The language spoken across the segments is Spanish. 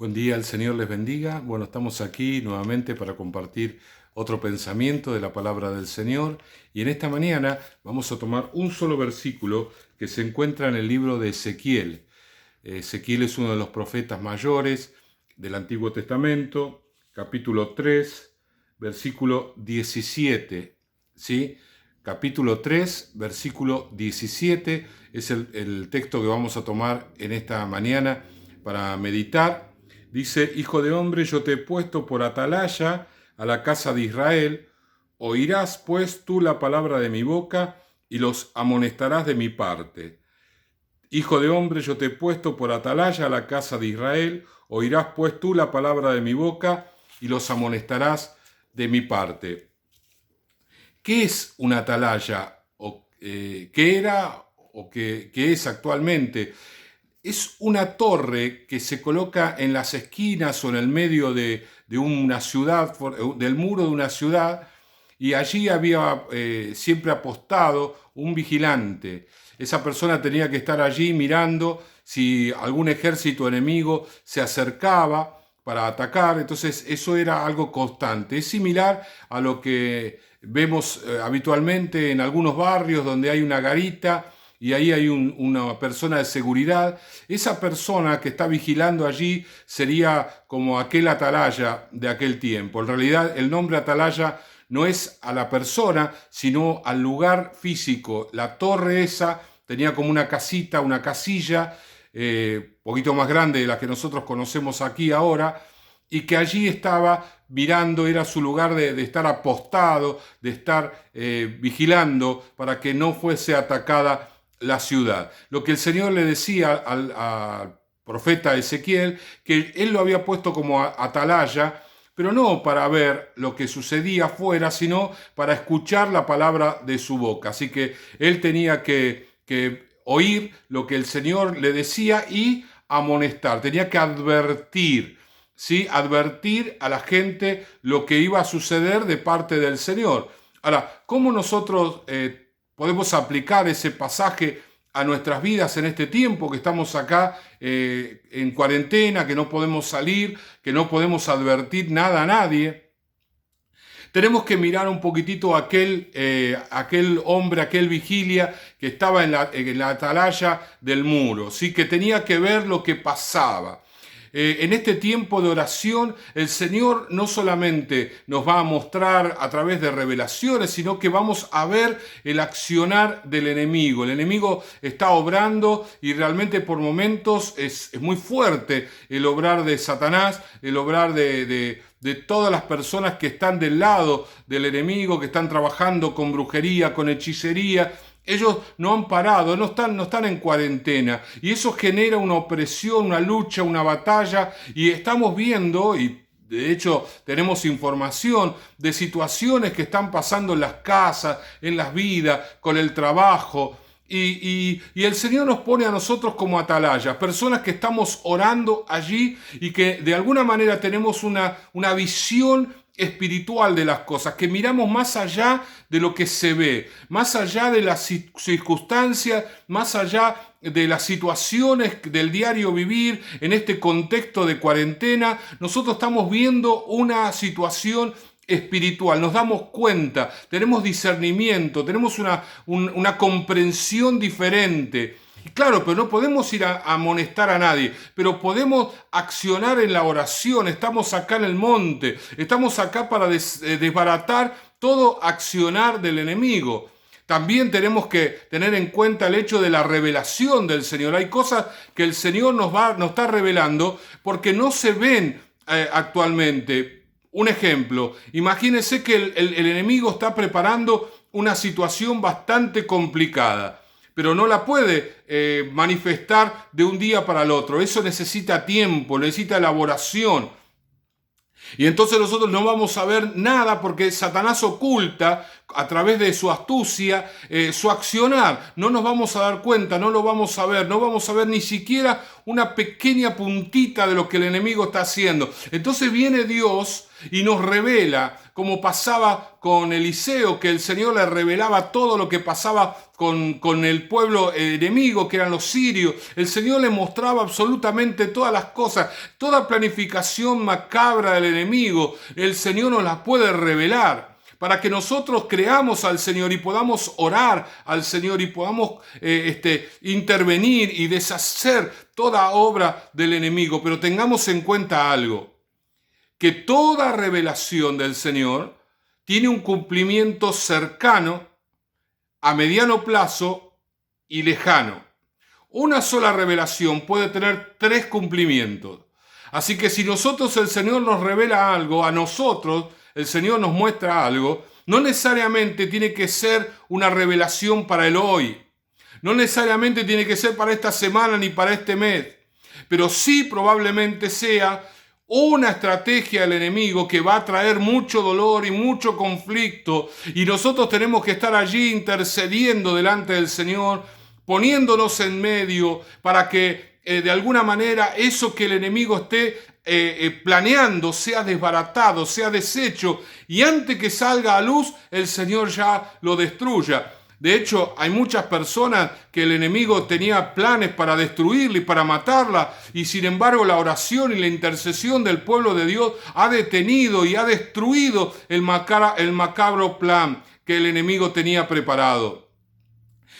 Buen día, el Señor les bendiga. Bueno, estamos aquí nuevamente para compartir otro pensamiento de la palabra del Señor. Y en esta mañana vamos a tomar un solo versículo que se encuentra en el libro de Ezequiel. Ezequiel es uno de los profetas mayores del Antiguo Testamento, capítulo 3, versículo 17. ¿Sí? Capítulo 3, versículo 17 es el texto que vamos a tomar en esta mañana para meditar. Dice: Hijo de hombre, yo te he puesto por atalaya a la casa de Israel. Oirás pues tú la palabra de mi boca y los amonestarás de mi parte. Hijo de hombre, yo te he puesto por atalaya a la casa de Israel. Oirás pues tú la palabra de mi boca y los amonestarás de mi parte. ¿Qué es una atalaya? ¿Qué era o qué es actualmente? Es una torre que se coloca en las esquinas o en el medio de una ciudad, del muro de una ciudad, y allí había siempre apostado un vigilante. Esa persona tenía que estar allí mirando si algún ejército enemigo se acercaba para atacar. Entonces eso era algo constante. Es similar a lo que vemos habitualmente en algunos barrios donde hay una garita y ahí hay una persona de seguridad. Esa persona que está vigilando allí sería como aquel atalaya de aquel tiempo. En realidad el nombre atalaya no es a la persona, sino al lugar físico. La torre esa tenía como una casita, una casilla, poquito más grande de la que nosotros conocemos aquí ahora, y que allí estaba mirando, era su lugar de estar apostado, de estar vigilando para que no fuese atacada la ciudad. Lo que el Señor le decía al profeta Ezequiel, que él lo había puesto como atalaya, pero no para ver lo que sucedía afuera, sino para escuchar la palabra de su boca. Así que él tenía que oír lo que el Señor le decía y amonestar, tenía que advertir, ¿sí? Advertir a la gente lo que iba a suceder de parte del Señor. Ahora, ¿cómo nosotros podemos aplicar ese pasaje a nuestras vidas en este tiempo que estamos acá en cuarentena, que no podemos salir, que no podemos advertir nada a nadie? Tenemos que mirar un poquitito a aquel hombre, aquel vigilia que estaba en la atalaya del muro, ¿sí? Que tenía que ver lo que pasaba. En este tiempo de oración, el Señor no solamente nos va a mostrar a través de revelaciones, sino que vamos a ver el accionar del enemigo. El enemigo está obrando y realmente por momentos es muy fuerte el obrar de Satanás, el obrar de todas las personas que están del lado del enemigo, que están trabajando con brujería, con hechicería. Ellos no han parado, no están en cuarentena, y eso genera una opresión, una lucha, una batalla, y estamos viendo, y de hecho tenemos información de situaciones que están pasando en las casas, en las vidas, con el trabajo. Y el Señor nos pone a nosotros como atalayas, personas que estamos orando allí y que de alguna manera tenemos una visión espiritual de las cosas, que miramos más allá de lo que se ve, más allá de las circunstancias, más allá de las situaciones del diario vivir en este contexto de cuarentena. Nosotros estamos viendo una situación espiritual, nos damos cuenta, tenemos discernimiento, tenemos una comprensión diferente. Y claro, pero no podemos ir a amonestar a nadie, pero podemos accionar en la oración. Estamos acá en el monte, estamos acá para desbaratar todo accionar del enemigo. También tenemos que tener en cuenta el hecho de la revelación del Señor. Hay cosas que el Señor nos está revelando porque no se ven actualmente. Un ejemplo, imagínense que el enemigo está preparando una situación bastante complicada, pero no la puede manifestar de un día para el otro. Eso necesita tiempo, necesita elaboración. Y entonces nosotros no vamos a ver nada porque Satanás oculta a través de su astucia, su accionar. No nos vamos a dar cuenta, no lo vamos a ver, no vamos a ver ni siquiera una pequeña puntita de lo que el enemigo está haciendo. Entonces viene Dios y nos revela, como pasaba con Eliseo, que el Señor le revelaba todo lo que pasaba con el pueblo enemigo, que eran los sirios. El Señor le mostraba absolutamente todas las cosas, toda planificación macabra del enemigo. El Señor nos la puede revelar, para que nosotros creamos al Señor y podamos orar al Señor y podamos intervenir y deshacer toda obra del enemigo. Pero tengamos en cuenta algo, que toda revelación del Señor tiene un cumplimiento cercano, a mediano plazo y lejano. Una sola revelación puede tener 3 cumplimientos. Así que si nosotros, el Señor nos revela algo, a nosotros el Señor nos muestra algo, no necesariamente tiene que ser una revelación para el hoy. No necesariamente tiene que ser para esta semana ni para este mes. Pero sí probablemente sea una estrategia del enemigo que va a traer mucho dolor y mucho conflicto. Y nosotros tenemos que estar allí intercediendo delante del Señor, poniéndonos en medio para que de alguna manera eso que el enemigo esté planeando sea desbaratado, sea deshecho, y antes que salga a luz el Señor ya lo destruya. De hecho, hay muchas personas que el enemigo tenía planes para destruirla y para matarla, y sin embargo la oración y la intercesión del pueblo de Dios ha detenido y ha destruido el macabro plan que el enemigo tenía preparado.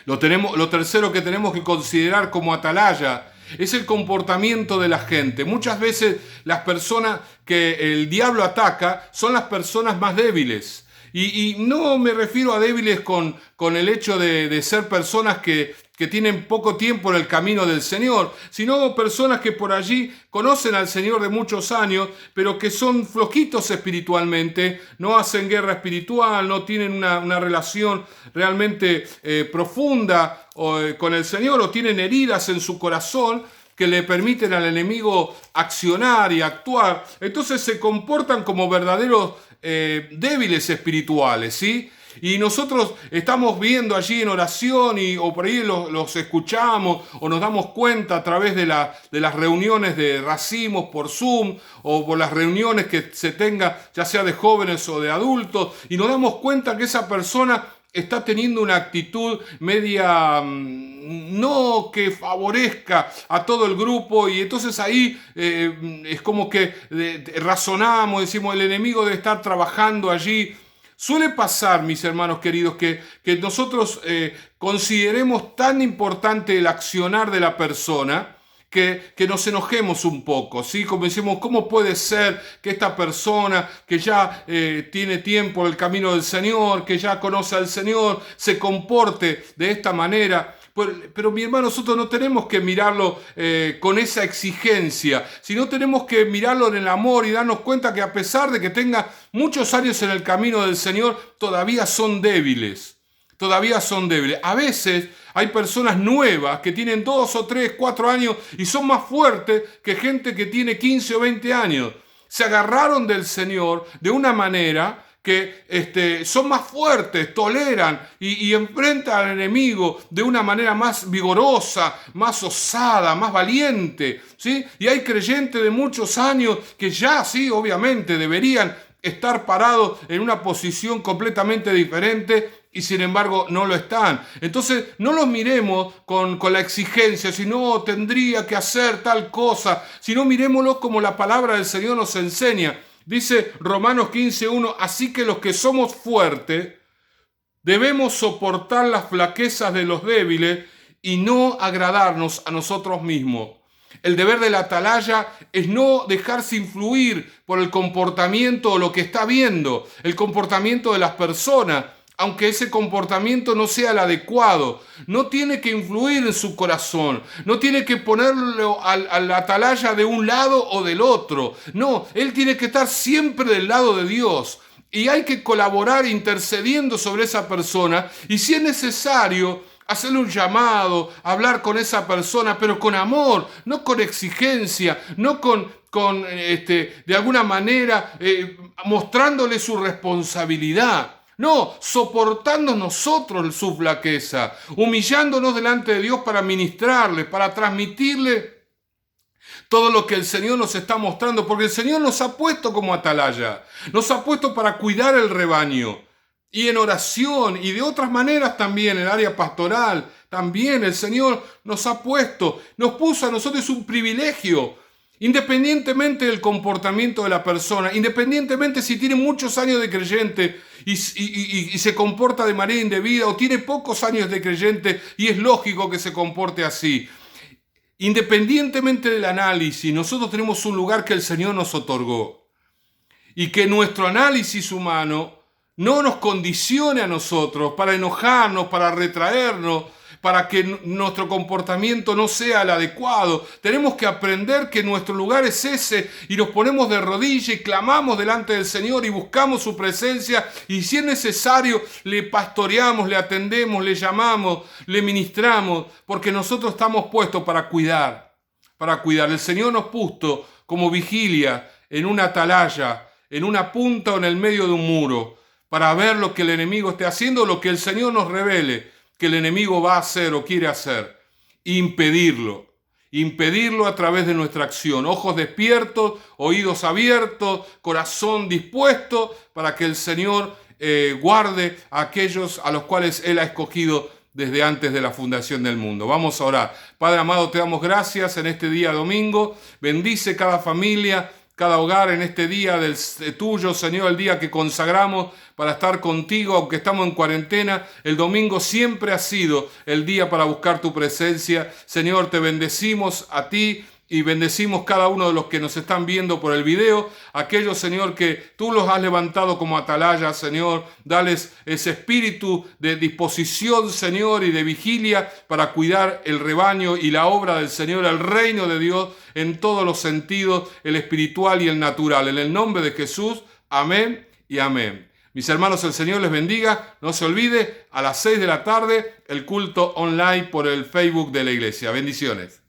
Lo tercero que tenemos que considerar como atalaya es el comportamiento de la gente. Muchas veces las personas que el diablo ataca son las personas más débiles. Y no me refiero a débiles con el hecho de ser personas que tienen poco tiempo en el camino del Señor, sino personas que por allí conocen al Señor de muchos años, pero que son flojitos espiritualmente, no hacen guerra espiritual, no tienen una relación realmente profunda con el Señor, o tienen heridas en su corazón que le permiten al enemigo accionar y actuar. Entonces se comportan como verdaderos débiles espirituales, ¿sí? Y nosotros estamos viendo allí en oración o por ahí los escuchamos o nos damos cuenta a través de las reuniones de racimos por Zoom o por las reuniones que se tenga, ya sea de jóvenes o de adultos, y nos damos cuenta que esa persona está teniendo una actitud media no que favorezca a todo el grupo, y entonces ahí es como que razonamos, decimos, el enemigo debe estar trabajando allí. Suele pasar, mis hermanos queridos, que nosotros consideremos tan importante el accionar de la persona que nos enojemos un poco, ¿sí? Como decimos, ¿cómo puede ser que esta persona que ya tiene tiempo en el camino del Señor, que ya conoce al Señor, se comporte de esta manera? Pero mi hermano, nosotros no tenemos que mirarlo con esa exigencia, sino tenemos que mirarlo en el amor y darnos cuenta que a pesar de que tenga muchos años en el camino del Señor, todavía son débiles. Todavía son débiles. A veces hay personas nuevas que tienen 2 o 3, 4 años y son más fuertes que gente que tiene 15 o 20 años. Se agarraron del Señor de una manera que son más fuertes, toleran y enfrentan al enemigo de una manera más vigorosa, más osada, más valiente, ¿sí? Y hay creyentes de muchos años que ya, sí, obviamente, deberían estar parados en una posición completamente diferente, y sin embargo no lo están. Entonces no los miremos con la exigencia, si no tendría que hacer tal cosa, sino miremoslos como la palabra del Señor nos enseña. Dice Romanos 15:1, así que los que somos fuertes debemos soportar las flaquezas de los débiles y no agradarnos a nosotros mismos. El deber de la atalaya es no dejarse influir por el comportamiento o lo que está viendo, el comportamiento de las personas, aunque ese comportamiento no sea el adecuado. No tiene que influir en su corazón, no tiene que ponerlo a la atalaya de un lado o del otro. No, él tiene que estar siempre del lado de Dios. Y hay que colaborar intercediendo sobre esa persona, y si es necesario, hacerle un llamado, hablar con esa persona, pero con amor, no con exigencia, no de alguna manera mostrándole su responsabilidad. No, soportando nosotros su flaqueza, humillándonos delante de Dios para ministrarle, para transmitirle todo lo que el Señor nos está mostrando, porque el Señor nos ha puesto como atalaya, nos ha puesto para cuidar el rebaño. Y en oración y de otras maneras también, en el área pastoral, también el Señor nos ha puesto, nos puso a nosotros, es un privilegio, independientemente del comportamiento de la persona, independientemente si tiene muchos años de creyente y se comporta de manera indebida o tiene pocos años de creyente y es lógico que se comporte así. Independientemente del análisis, nosotros tenemos un lugar que el Señor nos otorgó y que nuestro análisis humano no nos condicione a nosotros para enojarnos, para retraernos, para que nuestro comportamiento no sea el adecuado. Tenemos que aprender que nuestro lugar es ese y nos ponemos de rodillas y clamamos delante del Señor y buscamos su presencia y si es necesario le pastoreamos, le atendemos, le llamamos, le ministramos, porque nosotros estamos puestos para cuidar, para cuidar. El Señor nos puso como vigilia en una atalaya, en una punta o en el medio de un muro, para ver lo que el enemigo esté haciendo, lo que el Señor nos revele que el enemigo va a hacer o quiere hacer, impedirlo a través de nuestra acción, ojos despiertos, oídos abiertos, corazón dispuesto para que el Señor guarde a aquellos a los cuales Él ha escogido desde antes de la fundación del mundo. Vamos a orar. Padre amado, te damos gracias en este día domingo, bendice cada familia, cada hogar en este día tuyo, Señor, el día que consagramos para estar contigo, aunque estamos en cuarentena. El domingo siempre ha sido el día para buscar tu presencia. Señor, te bendecimos a ti y bendecimos cada uno de los que nos están viendo por el video. Aquellos, Señor, que tú los has levantado como atalaya, Señor, dales ese espíritu de disposición, Señor, y de vigilia para cuidar el rebaño y la obra del Señor, el reino de Dios en todos los sentidos, el espiritual y el natural. En el nombre de Jesús, amén y amén. Mis hermanos, el Señor les bendiga. No se olvide, a las 6 de la tarde, el culto online por el Facebook de la iglesia. Bendiciones.